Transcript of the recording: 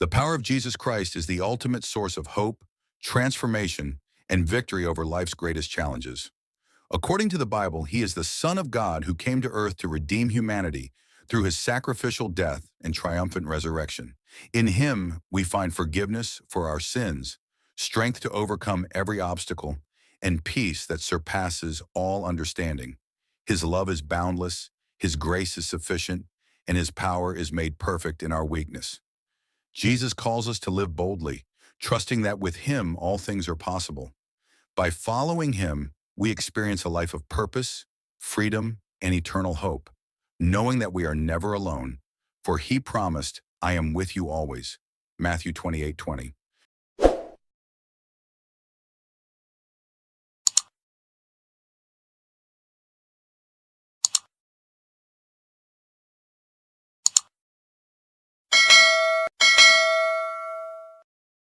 The power of Jesus Christ is the ultimate source of hope, transformation, and victory over life's greatest challenges. According to the Bible, he is the Son of God who came to earth to redeem humanity through his sacrificial death and triumphant resurrection. In him, we find forgiveness for our sins, strength to overcome every obstacle, and peace that surpasses all understanding. His love is boundless, his grace is sufficient, and his power is made perfect in our weakness. Jesus calls us to live boldly, trusting that with him all things are possible. By following him, we experience a life of purpose, freedom, and eternal hope, knowing that we are never alone, for he promised, "I am with you always." Matthew 28:20.